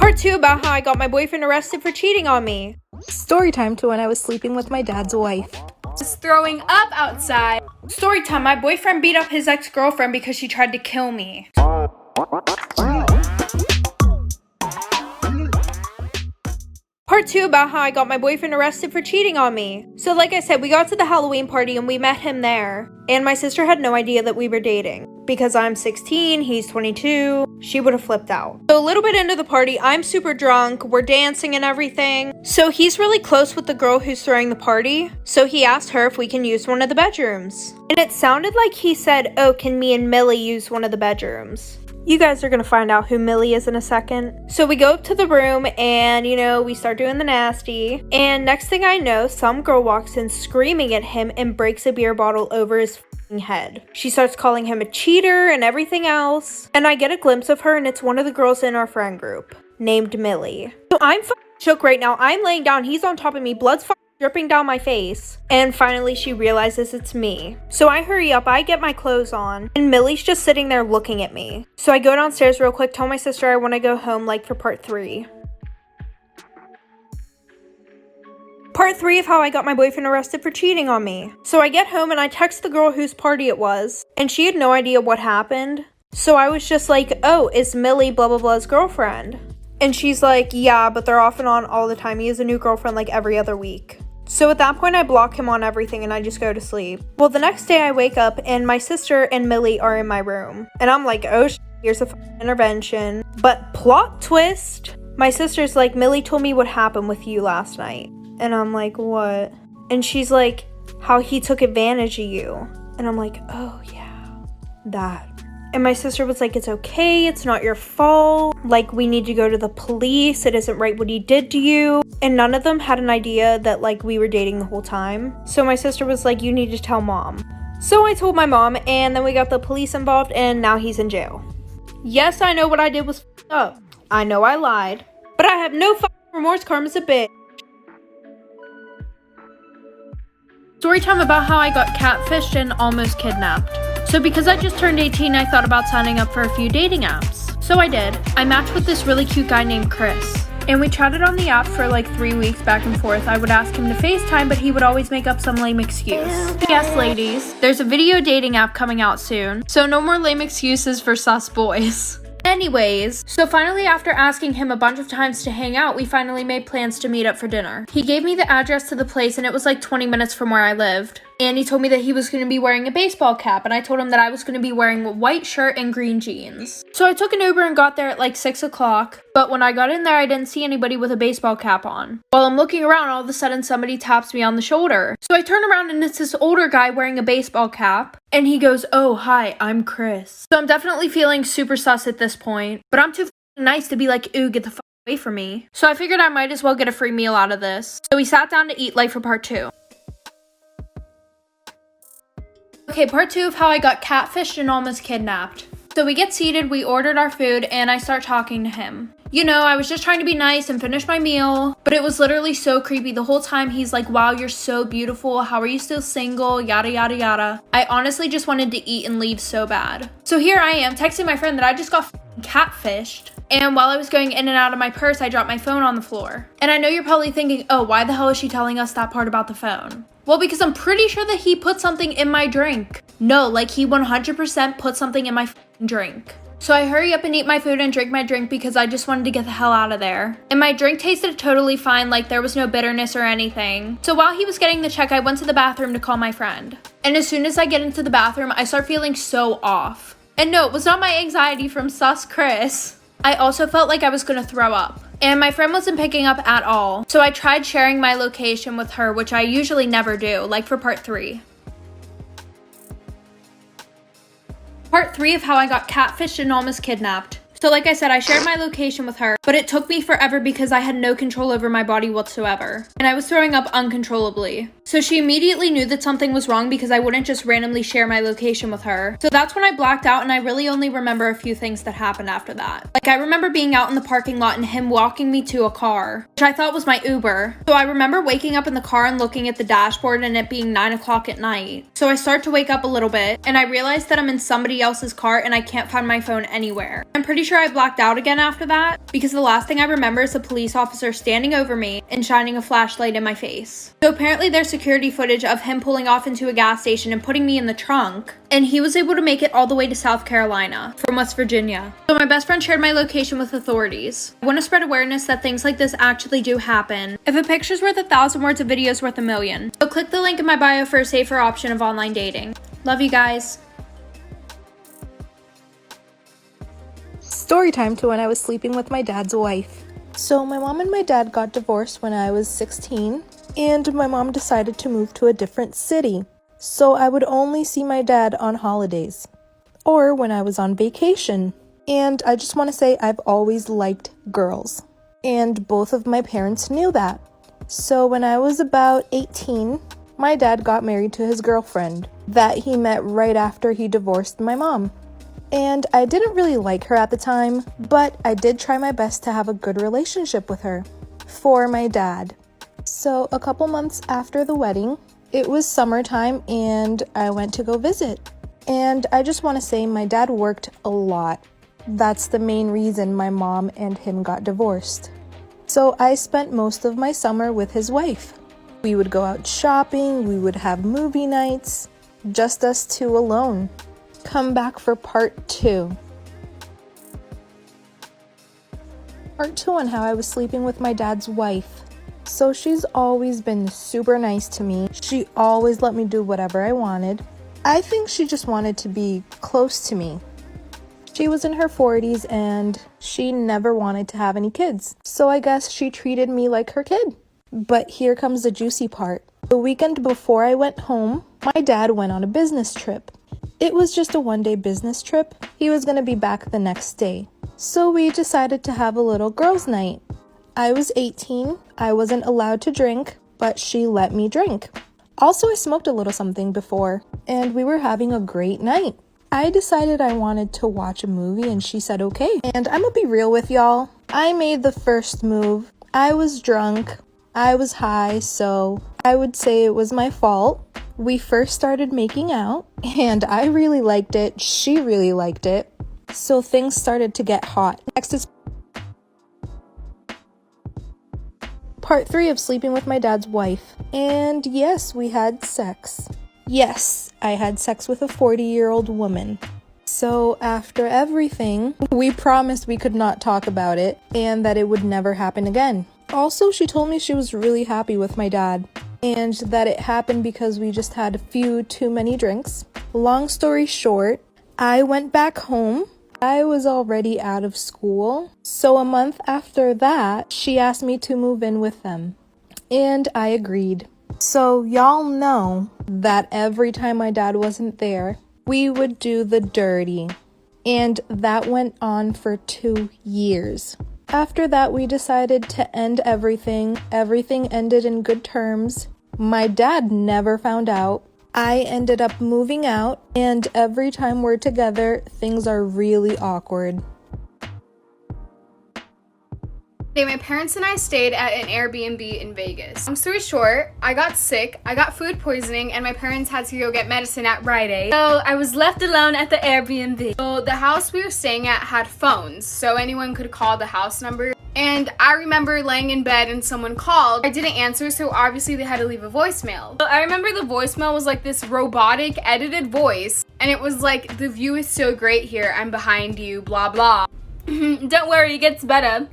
Part 2 about how I got my boyfriend arrested for cheating on me. Storytime to when I was sleeping with my dad's wife. Was throwing up outside. Storytime, my boyfriend beat up his ex-girlfriend because she tried to kill me. Part 2 about how I got my boyfriend arrested for cheating on me. So like I said, we got to the Halloween party and we met him there. And my sister had no idea that we were dating. Because I'm 16, he's 22, she would have flipped out. So a little bit into the party, I'm super drunk, we're dancing and everything. So he's really close with the girl who's throwing the party. So he asked her if we can use one of the bedrooms. And it sounded like he said, oh, can me and Millie use one of the bedrooms? You guys are gonna find out who Millie is in a second. So we go up to the room and, we start doing the nasty. And next thing I know, some girl walks in screaming at him and breaks a beer bottle over his head. She starts calling him a cheater and everything else. And I get a glimpse of her and it's one of the girls in our friend group named Millie. So I'm shook right now. I'm laying down. He's on top of me. Blood's dripping down my face. And finally she realizes it's me. So I hurry up, I get my clothes on, and Millie's just sitting there looking at me. So I go downstairs real quick, tell my sister I want to go home for part 3. Part 3 of how I got my boyfriend arrested for cheating on me. So I get home and I text the girl whose party it was, and she had no idea what happened. So I was just like, oh, is Millie blah blah blah's girlfriend? And she's like, yeah, but they're off and on all the time. He has a new girlfriend every other week. So at that point, I block him on everything and I just go to sleep. Well, the next day I wake up and my sister and Millie are in my room. And I'm like, oh, here's a intervention. But plot twist, my sister's like, Millie told me what happened with you last night. And I'm like, what? And she's like, how he took advantage of you. And I'm like, oh yeah, that. And my sister was like, it's okay, it's not your fault. We need to go to the police. It isn't right what he did to you. And none of them had an idea that, we were dating the whole time. So my sister was like, you need to tell mom. So I told my mom, and then we got the police involved, and now he's in jail. Yes, I know what I did was f***ed up. I know I lied. But I have no remorse. Karma's a bitch. Storytime about how I got catfished and almost kidnapped. So because I just turned 18, I thought about signing up for a few dating apps. So I did. I matched with this really cute guy named Chris. And we chatted on the app for 3 weeks back and forth. I would ask him to FaceTime, but he would always make up some lame excuse. Yes, ladies, there's a video dating app coming out soon. So no more lame excuses for sus boys. Anyways, so finally after asking him a bunch of times to hang out, we finally made plans to meet up for dinner. He gave me the address to the place and it was 20 minutes from where I lived. And he told me that he was going to be wearing a baseball cap, and I told him that I was going to be wearing a white shirt and green jeans. So I took an Uber and got there at 6 o'clock, but when I got in there, I didn't see anybody with a baseball cap on. While I'm looking around, all of a sudden somebody taps me on the shoulder. So I turn around and it's this older guy wearing a baseball cap, and he goes, oh, hi, I'm Chris. So I'm definitely feeling super sus at this point, but I'm too nice to be like, ooh, get the f away from me. So I figured I might as well get a free meal out of this. So we sat down to eat for part 2. Okay, part 2 of how I got catfished and almost kidnapped. So we get seated, we ordered our food, and I start talking to him. I was just trying to be nice and finish my meal, but it was literally so creepy. The whole time he's like, wow, you're so beautiful. How are you still single? Yada, yada, yada. I honestly just wanted to eat and leave so bad. So here I am texting my friend that I just got catfished. And while I was going in and out of my purse, I dropped my phone on the floor. And I know you're probably thinking, oh, why the hell is she telling us that part about the phone? Well, because I'm pretty sure that he put something in my drink. No, he 100% put something in my drink. So I hurry up and eat my food and drink my drink because I just wanted to get the hell out of there. And my drink tasted totally fine, there was no bitterness or anything. So while he was getting the check, I went to the bathroom to call my friend. And as soon as I get into the bathroom, I start feeling so off. And no, it was not my anxiety from sus Chris. I also felt like I was gonna throw up. And my friend wasn't picking up at all. So I tried sharing my location with her, which I usually never do, for part 3. Part 3 of how I got catfished and almost kidnapped. So like I said, I shared my location with her, but it took me forever because I had no control over my body whatsoever. And I was throwing up uncontrollably. So she immediately knew that something was wrong because I wouldn't just randomly share my location with her. So that's when I blacked out, and I really only remember a few things that happened after that. Like, I remember being out in the parking lot and him walking me to a car, which I thought was my Uber. So I remember waking up in the car and looking at the dashboard and it being 9 o'clock at night. So I start to wake up a little bit and I realize that I'm in somebody else's car and I can't find my phone anywhere. I'm pretty sure I blacked out again after that because the last thing I remember is a police officer standing over me and shining a flashlight in my face. So apparently there's security footage of him pulling off into a gas station and putting me in the trunk, and he was able to make it all the way to South Carolina from West Virginia. So my best friend shared my location with authorities. I want to spread awareness that things like this actually do happen. If a picture's worth 1,000 words, a video's worth 1,000,000. So click the link in my bio for a safer option of online dating. Love you guys. Story time to when I was sleeping with my dad's wife. So my mom and my dad got divorced when I was 16, and my mom decided to move to a different city. So I would only see my dad on holidays or when I was on vacation. And I just want to say I've always liked girls, and both of my parents knew that. So when I was about 18, my dad got married to his girlfriend that he met right after he divorced my mom. And I didn't really like her at the time, but I did try my best to have a good relationship with her for my dad. So a couple months after the wedding, it was summertime and I went to go visit. And I just want to say my dad worked a lot. That's the main reason my mom and him got divorced. So I spent most of my summer with his wife. We would go out shopping, we would have movie nights, just us two alone. Come back for part 2. Part 2 on how I was sleeping with my dad's wife. So she's always been super nice to me. She always let me do whatever I wanted. I think she just wanted to be close to me. She was in her 40s and she never wanted to have any kids. So I guess she treated me like her kid. But here comes the juicy part. The weekend before I went home, my dad went on a business trip. It was just a one-day business trip. He was going to be back the next day. So we decided to have a little girls' night. I was 18. I wasn't allowed to drink, but she let me drink. Also, I smoked a little something before, and we were having a great night. I decided I wanted to watch a movie, and she said okay. And I'm gonna be real with y'all. I made the first move. I was drunk. I was high, so I would say it was my fault. We first started making out, and I really liked it. She really liked it. So things started to get hot. Next is part 3 of sleeping with my dad's wife. And yes, we had sex. Yes, I had sex with a 40-year-old woman. So after everything, we promised we could not talk about it and that it would never happen again. Also, she told me she was really happy with my dad, and that it happened because we just had a few too many drinks. Long story short, I went back home. I was already out of school. So a month after that, she asked me to move in with them. And I agreed. So y'all know that every time my dad wasn't there, we would do the dirty. And that went on for 2 years. After that, we decided to end everything. Everything ended in good terms. My dad never found out. I ended up moving out, and every time we're together, things are really awkward. My parents and I stayed at an Airbnb in Vegas. Long story short, I got sick, I got food poisoning, and my parents had to go get medicine at Rite Aid. So I was left alone at the Airbnb. So the house we were staying at had phones, so anyone could call the house number. And I remember laying in bed and someone called. I didn't answer, so obviously they had to leave a voicemail. So I remember the voicemail was like this robotic, edited voice, and it was like, "The view is so great here, I'm behind you, blah blah." Don't worry, it gets better.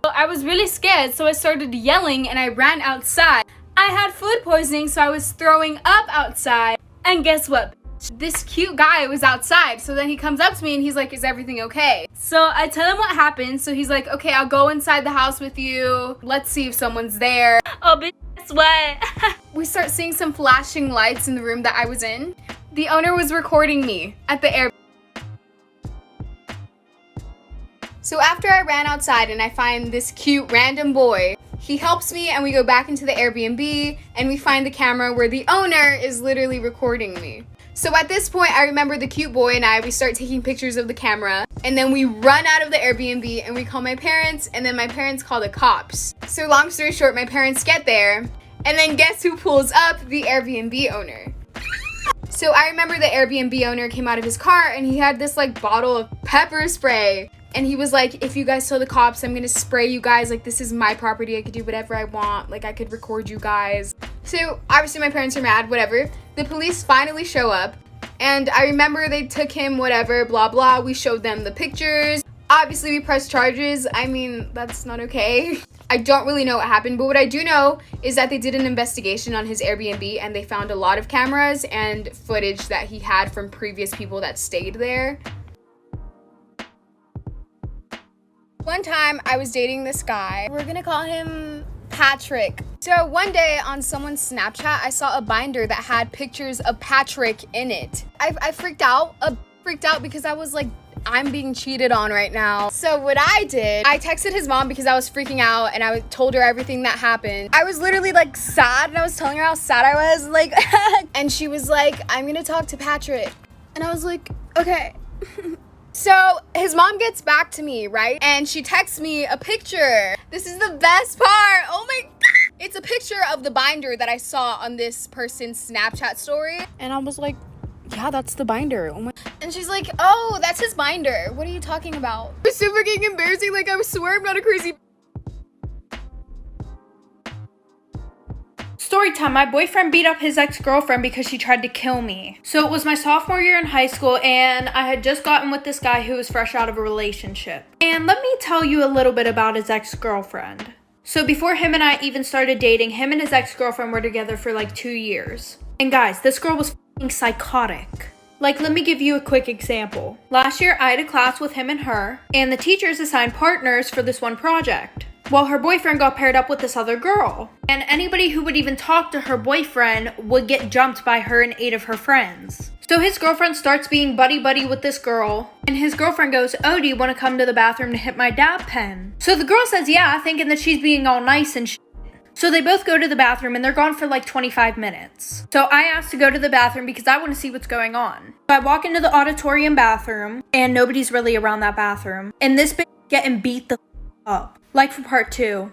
I was really scared, so I started yelling and I ran outside. I had food poisoning, so I was throwing up outside. And guess what? This cute guy was outside, so then he comes up to me and he's like, "Is everything okay?" So I tell him what happened, so he's like, "Okay, I'll go inside the house with you. Let's see if someone's there." Oh, bitch, guess what? We start seeing some flashing lights in the room that I was in. The owner was recording me at the Airbnb. So after I ran outside and I find this cute random boy, He helps me and we go back into the Airbnb and we find the camera where the owner is literally recording me. So at this point, I remember the cute boy and we start taking pictures of the camera, and then we run out of the Airbnb and we call my parents, and then my parents call the cops. So long story short, my parents get there, and then guess who pulls up? The Airbnb owner. So I remember the Airbnb owner came out of his car and he had this like bottle of pepper spray. And he was like, if you guys tell the cops, I'm gonna spray you guys. Like, this is my property. I could do whatever I want. Like, I could record you guys. So obviously my parents are mad, whatever. The police finally show up. And I remember they took him, whatever, blah, blah. We showed them the pictures. Obviously we pressed charges. I mean, that's not okay. I don't really know what happened, but what I do know is that they did an investigation on his Airbnb and they found a lot of cameras and footage that he had from previous people that stayed there. One time I was dating this guy. We're gonna call him Patrick. So one day on someone's Snapchat, I saw a binder that had pictures of Patrick in it. I freaked out because I was like, I'm being cheated on right now. So what I did, I texted his mom because I was freaking out and I told her everything that happened. I was literally like sad and I was telling her how sad I was, like, and she was like, I'm gonna talk to Patrick. And I was like, okay. So his mom gets back to me, right? And she texts me a picture. This is the best part. Oh my God. It's a picture of the binder that I saw on this person's Snapchat story. And I was like, yeah, that's the binder. Oh my. And she's like, oh, that's his binder. What are you talking about? It's so freaking embarrassing. Like, I swear I'm not a crazy. Storytime, my boyfriend beat up his ex-girlfriend because she tried to kill me. So it was my sophomore year in high school and I had just gotten with this guy who was fresh out of a relationship. And let me tell you a little bit about his ex-girlfriend. So before him and I even started dating, him and his ex-girlfriend were together for like 2 years. And guys, this girl was f***ing psychotic. Like, let me give you a quick example. Last year, I had a class with him and her, and the teachers assigned partners for this one project. Well, her boyfriend got paired up with this other girl. And anybody who would even talk to her boyfriend would get jumped by her and 8 of her friends. So his girlfriend starts being buddy-buddy with this girl. And his girlfriend goes, oh, do you want to come to the bathroom to hit my dab pen? So the girl says, yeah, thinking that she's being all nice and shit. So they both go to the bathroom and they're gone for like 25 minutes. So I asked to go to the bathroom because I want to see what's going on. So I walk into the auditorium bathroom and nobody's really around that bathroom. And this bitch getting beat the up. Like for part 2.